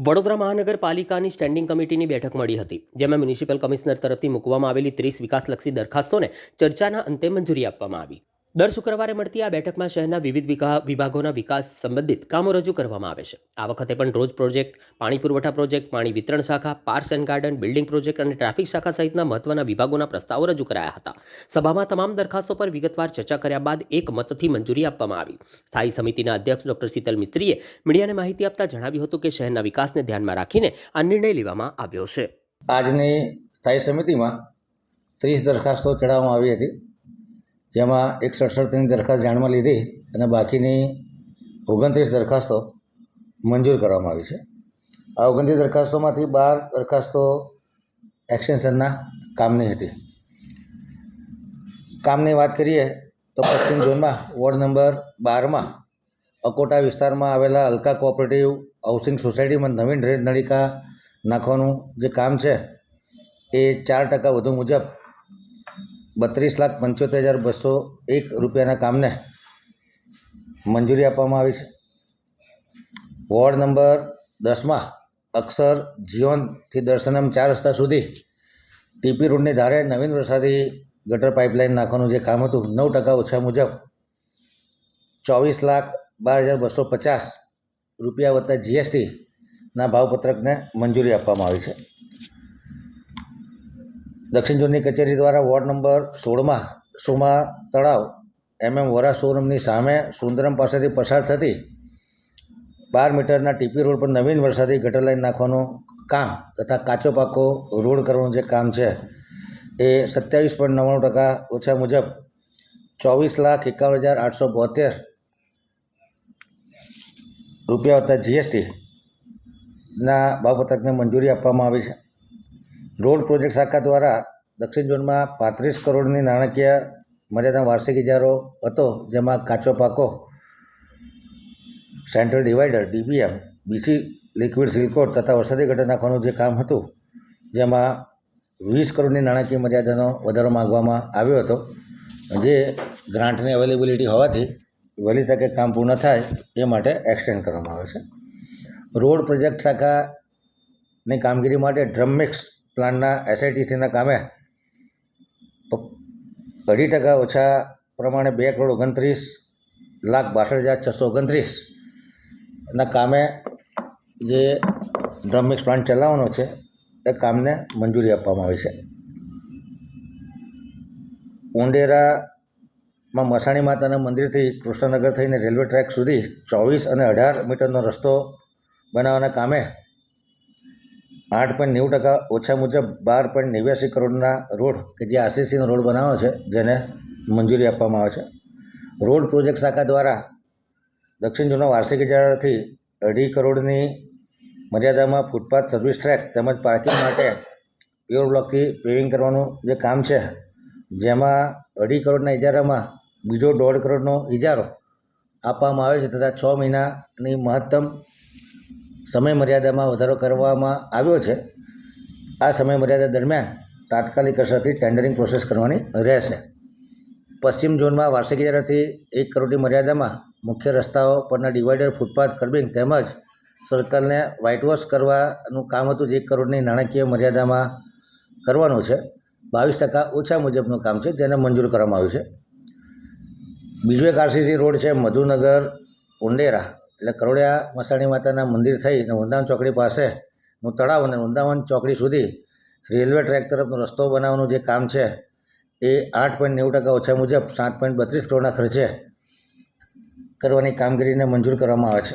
વડોદરા મહાનગરપાલિકાની સ્ટેન્ડિંગ કમિટીની બેઠક મળી હતી, જેમાં મ્યુનિસિપલ કમિશનર તરફથી મૂકવામાં આવેલી 30 વિકાસલક્ષી દરખાસ્તોને ચર્ચાના અંતે મંજૂરી આપવામાં આવી. દર શુક્રવારે મળતી આ બેઠકમાં શહેરના વિવિધ વિભાગોના વિકાસ સંબંધિત કામો રજૂ કરવામાં આવે છે. આ વખતે પણ રોડ પ્રોજેક્ટ, પાણી પુરવઠા પ્રોજેક્ટ, પાણી વિતરણ શાખા, parks and garden, building project અને ટ્રાફિક શાખા સહિતના મહત્વના વિભાગોના પ્રસ્તાવો રજૂ કરાયા હતા. સભામાં તમામ દરખાસ્તો પર વિગતવાર ચર્ચા કર્યા બાદ એક મતથી મંજૂરી આપવામાં આવી. સ્થાયી સમિતિના અધ્યક્ષ ડોક્ટર શીતલ મિસ્ત્રીએ મીડિયાને માહિતી આપતા જણાવ્યું હતું કે શહેરના વિકાસને ધ્યાનમાં રાખીને આ નિર્ણય લેવામાં આવ્યો છે. આજની સ્થાયી સમિતિમાં 30 દરખાસ્તો ચડાવવામાં આવી હતી, જેમાં 167ની દરખાસ્ત જાણમાં લીધી અને બાકીની 29 દરખાસ્તો મંજૂર કરવામાં આવી છે. આ 29 દરખાસ્તોમાંથી 12 દરખાસ્તો એક્સટેન્શનના કામની હતી. કામની વાત કરીએ તો પશ્ચિમ ઝોનમાં વોર્ડ નંબર 12માં અકોટા વિસ્તારમાં આવેલા અલકા કોઓપરેટિવ હાઉસિંગ સોસાયટીમાં નવીન ડ્રેનેજ નળિકા નાખવાનું જે કામ છે એ 4% વધુ મુજબ 32,75,201 રૂપિયાના કામને મંજૂરી આપવામાં આવી છે. વોર્ડ નંબર 10માં અક્ષર જીઓનથી દર્શનમ 4 રસ્તા સુધી ટીપી રોડની ધારે નવીન વરસાદી ગટર પાઇપલાઇન નાખવાનું જે કામ હતું 9% ઓછા મુજબ 24,12,250 રૂપિયા વત્તા GSTના ભાવપત્રકને મંજૂરી આપવામાં આવી છે. દક્ષિણ ઝોનની કચેરી દ્વારા વોર્ડ નંબર 16માં સોમા તળાવ વોરા શોરૂમની સામે સુંદરમ પાસેથી પસાર થતી 12 મીટરના ટીપી રોડ પર નવીન વરસાદી ગટર લાઇન નાખવાનું કામ તથા કાચો પાકો રોડ કરવાનું જે કામ છે એ 27.99% ઓછા મુજબ 24,51,872 રૂપિયા વત્તા GSTના ભાવપત્રકને મંજૂરી આપવામાં આવી છે. રોડ પ્રોજેક્ટ શાખા દ્વારા દક્ષિણ ઝોનમાં 35 કરોડની નાણાકીય મર્યાદા વાર્ષિક ઇજારો હતો, જેમાં કાચો પાકો, central divider, DBM, BC liquid seal coat તથા વરસાદી ગટર નાખવાનું જે કામ હતું, જેમાં 20 કરોડની નાણાકીય મર્યાદાનો વધારો માગવામાં આવ્યો હતો, જે ગ્રાન્ટની અવેલેબિલિટી હોવાથી વહેલી તકે કામ પૂર્ણ થાય એ માટે એક્સટેન્ડ કરવામાં આવે છે. રોડ પ્રોજેક્ટ શાખાની કામગીરી માટે ડ્રમ મિક્સ પ્લાન્ટના SITCના કામે 2.5% ઓછા પ્રમાણે 2,29,62,629ના કામે જે ડ્રમ મિક્સ પ્લાન્ટ ચલાવવાનો છે એ કામને મંજૂરી આપવામાં આવી છે. ઉંડેરામાં મસાણી માતાના મંદિરથી કૃષ્ણનગર થઈને રેલવે ટ્રેક સુધી 24 અને 18 મીટરનો રસ્તો બનાવવાના કામે 8.90% ઓછા મુજબ 12.89 કરોડના રોડ કે જે RCCનો રોડ બનાવ્યો છે જેને મંજૂરી આપવામાં આવે છે. રોડ પ્રોજેક્ટ શાખા દ્વારા દક્ષિણ ઝોનના વાર્ષિક ઇજારાથી 2.5 કરોડની મર્યાદામાં ફૂટપાથ, સર્વિસ ટ્રેક તેમજ પાર્કિંગ માટે પ્યોર બ્લોકથી પેવિંગ કરવાનું જે કામ છે, જેમાં 2.5 કરોડના ઇજારામાં બીજો 1.5 કરોડનો ઇજારો આપવામાં આવે છે તથા 6 મહિનાની મહત્તમ સમય મર્યાદામાં વધારો કરવામાં આવ્યો છે. આ સમય મર્યાદા દરમિયાન તાત્કાલિક અસરથી ટેન્ડરિંગ પ્રોસેસ કરવાની રહેશે. પશ્ચિમ ઝોનમાં વાર્ષિક ઇજારાથી 1 કરોડની મર્યાદામાં મુખ્ય રસ્તાઓ પરના ડિવાઈડર, ફૂટપાથ, કર્બિંગ તેમજ સર્કલને વ્હાઇટ વોશ કરવાનું કામ હતું, જે 1 કરોડની નાણાકીય મર્યાદામાં કરવાનું છે. 22% ઓછા મુજબનું કામ છે, જેને મંજૂર કરવામાં આવ્યું છે. બીજો એક RCC રોડ છે મધુનગર ઉંડેરા, એટલે કરોડિયા મસાણી માતાના મંદિર થઈ અને વૃંદાવન ચોકડી પાસેનું તળાવ અને વૃંદાવન ચોકડી સુધી રેલવે ટ્રેક તરફનો રસ્તો બનાવવાનું જે કામ છે એ 8.90% ઓછા મુજબ 7.32 કરોડના ખર્ચે કરવાની કામગીરીને મંજૂર કરવામાં આવે છે.